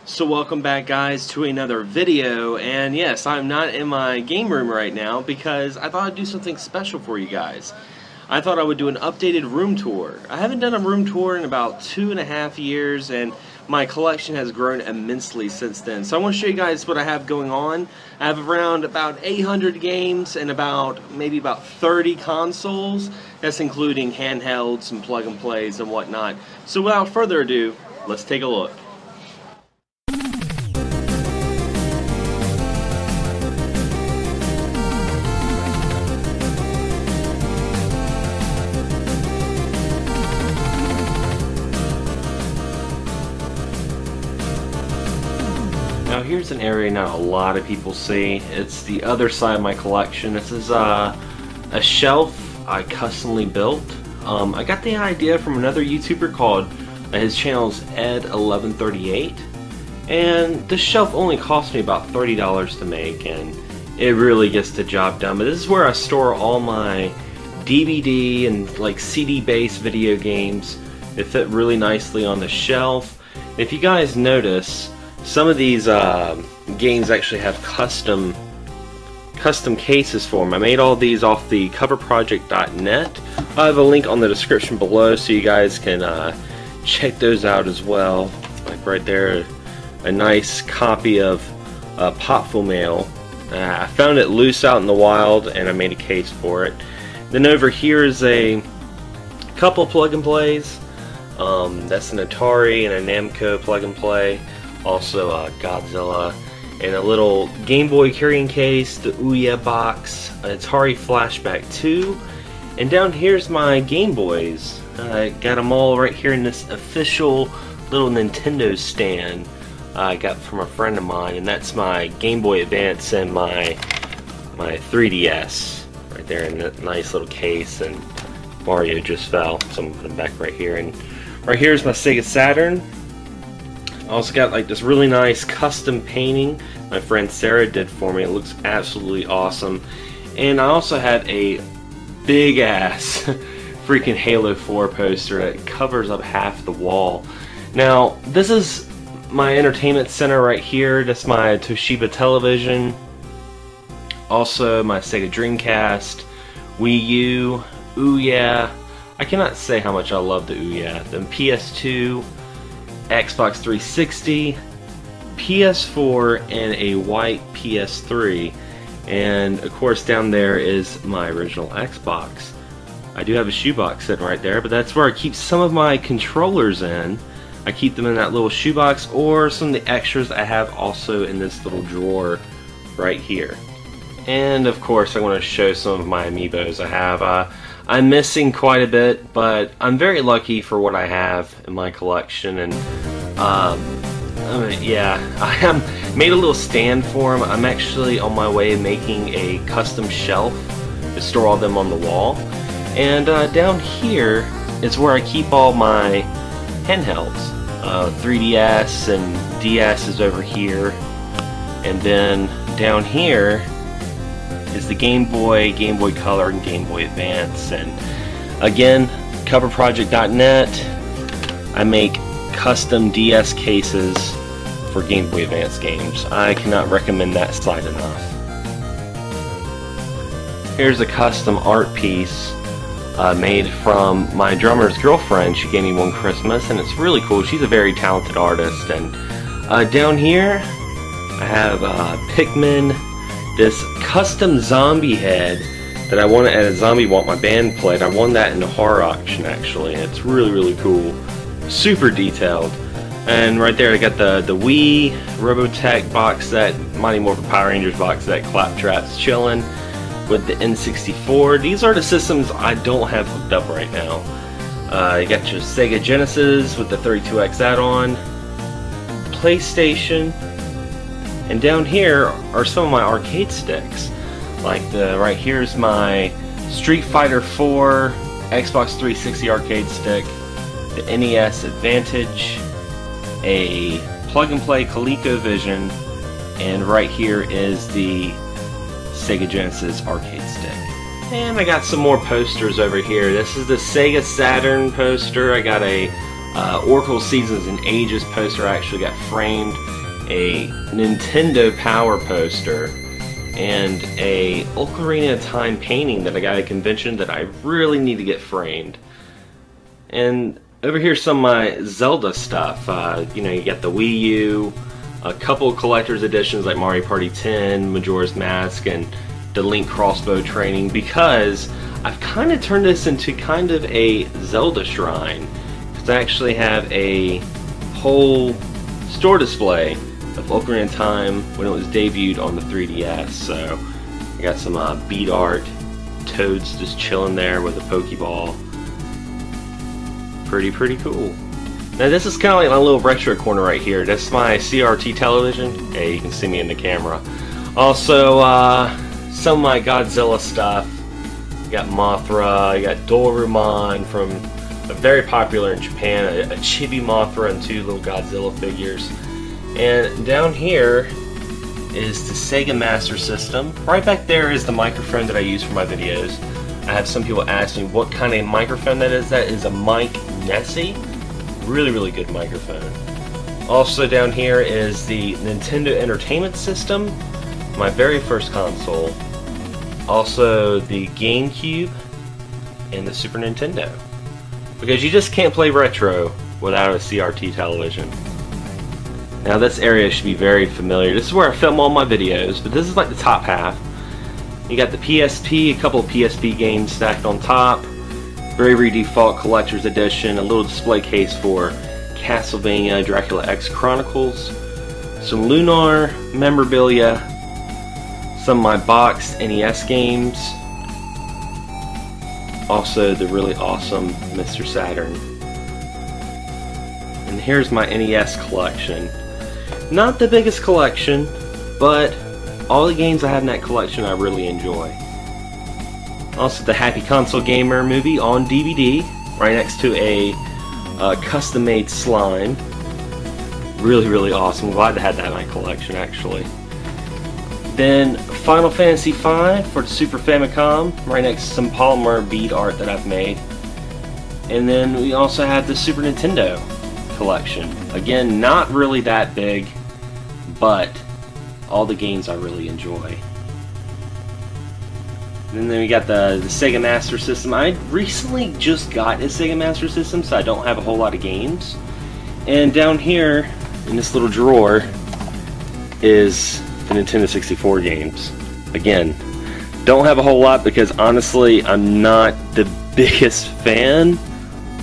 So welcome back, guys, to another video. And yes, I'm not in my game room right now because I thought I'd do something special for you guys. I thought I would do an updated room tour. I haven't done a room tour in about 2.5 years, and my collection has grown immensely since then. So I want to show you guys what I have going on. I have around about 800 games and maybe about 30 consoles. That's including handhelds and plug and plays and whatnot. So without further ado, let's take a look. Now here's an area not a lot of people see. It's the other side of my collection. This is a shelf I customly built. I got the idea from another YouTuber called, his channel's Ed1138, and this shelf only cost me about $30 to make, and it really gets the job done. But this is where I store all my DVD and like CD based video games. They fit really nicely on the shelf. If you guys notice, some of these games actually have custom cases for them. I made all these off the coverproject.net. I have a link on the description below so you guys can check those out as well. Like right there, a nice copy of Popful Mail. I found it loose out in the wild and I made a case for it. Then over here is a couple plug and plays. That's an Atari and a Namco plug and play. Also Godzilla, and a little Game Boy carrying case, the Ouya box, an Atari Flashback 2, and down here's my Game Boys. I got them all right here in this official little Nintendo stand I got from a friend of mine, and that's my Game Boy Advance and my 3DS right there in that nice little case, and Mario just fell, so I'm putting them back right here. And right here's my Sega Saturn. I also got like this really nice custom painting my friend Sarah did for me. It looks absolutely awesome. And I also have a big ass freaking Halo 4 poster that covers up half the wall. Now this is my entertainment center right here. That's my Toshiba television. Also my Sega Dreamcast, Wii U, Ouya. I cannot say how much I love the Ouya. The PS2, Xbox 360, PS4, and a white PS3. And of course down there is my original Xbox. I do have a shoebox sitting right there, but that's where I keep some of my controllers in. I keep them in that little shoebox, or some of the extras I have also in this little drawer right here. And of course I want to show some of my amiibos I have. I'm missing quite a bit, but I'm very lucky for what I have in my collection. And yeah, I made a little stand for them. I'm actually on my way of making a custom shelf to store all them on the wall. And down here is where I keep all my handhelds. 3DS and DS is over here. And then down here is the Game Boy, Game Boy Color, and Game Boy Advance. And again, coverproject.net, I make custom DS cases for Game Boy Advance games. I cannot recommend that site enough. Here's a custom art piece made from my drummer's girlfriend. She gave me one Christmas, and it's really cool. She's a very talented artist. And down here I have Pikmin, this custom zombie head that I won at a Zombie Walk my band played. I won that in a horror auction actually, and it's really cool. Super detailed. And right there I got the Wii, Robotech box set, Mighty Morphin Power Rangers box set, Claptrap's chillin' with the N64. These are the systems I don't have hooked up right now. You got your Sega Genesis with the 32X add-on, PlayStation, and down here are some of my arcade sticks. Like right here's my Street Fighter 4 Xbox 360 arcade stick, the NES Advantage, a plug and play ColecoVision, and right here is the Sega Genesis arcade stick. And I got some more posters over here. This is the Sega Saturn poster. I got a Oracle Seasons and Ages poster I actually got framed, a Nintendo Power poster, and a Ocarina of Time painting that I got at a convention that I really need to get framed. And over here's some of my Zelda stuff. You know, you got the Wii U, a couple of collector's editions like Mario Party 10, Majora's Mask, and the Link Crossbow Training, because I've kind of turned this into kind of a Zelda shrine. Because I actually have a whole store display of Ocarina of Time when it was debuted on the 3DS. So I got some bead art, Toads just chilling there with a Pokeball. Pretty cool. Now this is kind of like my little retro corner right here. That's my CRT television. Hey, you can see me in the camera. Also, some of my Godzilla stuff. You got Mothra, you got Dorumon from very popular in Japan, a chibi Mothra and 2 little Godzilla figures. And down here is the Sega Master System. Right back there is the microphone that I use for my videos. I have some people ask me what kind of microphone that is. That is a Mic Nessie. Really good microphone. Also down here is the Nintendo Entertainment System, my very first console. Also the GameCube and the Super Nintendo. Because you just can't play retro without a CRT television. Now this area should be very familiar. This is where I film all my videos, but this is like the top half. You got the PSP, a couple of PSP games stacked on top. Bravery Default Collector's Edition, a little display case for Castlevania Dracula X Chronicles, some Lunar memorabilia, some of my boxed NES games, also the really awesome Mr. Saturn. And here's my NES collection. Not the biggest collection, but all the games I have in that collection I really enjoy. Also the Happy Console Gamer movie on DVD, right next to a custom-made slime. Really awesome. Glad to have that in my collection, actually. Then Final Fantasy V for the Super Famicom, right next to some polymer bead art that I've made. And then we also have the Super Nintendo collection. Again, not really that big, but all the games I really enjoy. And then we got the Sega Master System. I recently just got a Sega Master System, so I don't have a whole lot of games. And down here, in this little drawer, is the Nintendo 64 games. Again, don't have a whole lot because honestly, I'm not the biggest fan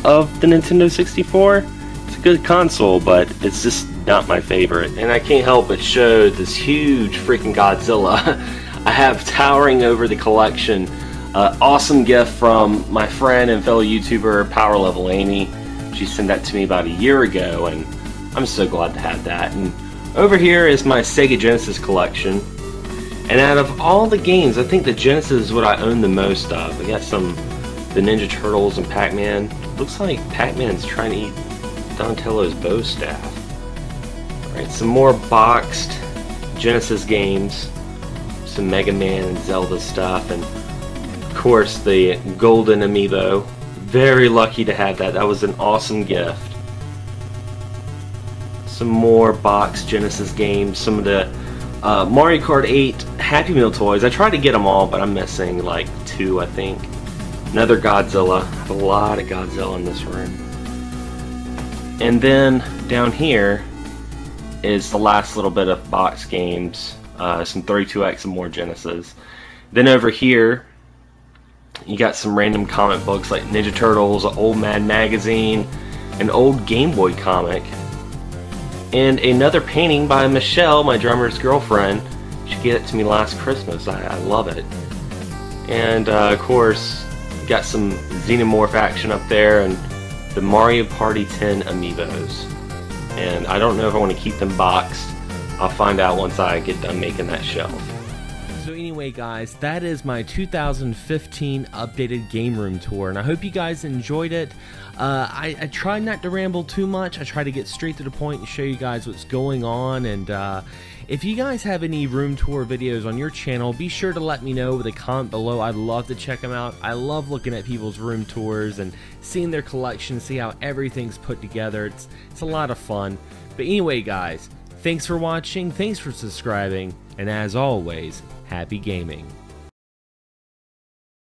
of the Nintendo 64. It's a good console, but it's just not my favorite. And I can't help but show this huge freaking Godzilla I have towering over the collection. Awesome gift from my friend and fellow YouTuber Power Level Amy. She sent that to me about a year ago, and I'm so glad to have that. And over here is my Sega Genesis collection. And out of all the games, I think the Genesis is what I own the most of. We got the Ninja Turtles and Pac-Man. Looks like Pac-Man's trying to eat Donatello's bow staff. Alright, some more boxed Genesis games. Some Mega Man and Zelda stuff, and of course the golden amiibo. Very lucky to have that. That was an awesome gift. Some more boxed Genesis games. Some of the Mario Kart 8 Happy Meal toys. I tried to get them all, but I'm missing like 2, I think. Another Godzilla. I have a lot of Godzilla in this room. And then down here is the last little bit of box games. Some 32X and more Genesis. Then over here, you got some random comic books like Ninja Turtles, Old Mad Magazine, an old Game Boy comic, and another painting by Michelle, my drummer's girlfriend. She gave it to me last Christmas. I love it. And of course, got some Xenomorph action up there, and the Mario Party 10 amiibos. And I don't know if I want to keep them boxed. I'll find out once I get done making that shelf. So anyway, anyway, guys, that is my 2015 updated game room tour, and I hope you guys enjoyed it. I try not to ramble too much. I try to get straight to the point and show you guys what's going on, and if you guys have any room tour videos on your channel, be sure to let me know with a comment below. I'd love to check them out. I love looking at people's room tours and seeing their collection, see how everything's put together. It's a lot of fun. But anyway, guys, thanks for watching, thanks for subscribing, and as always, happy gaming.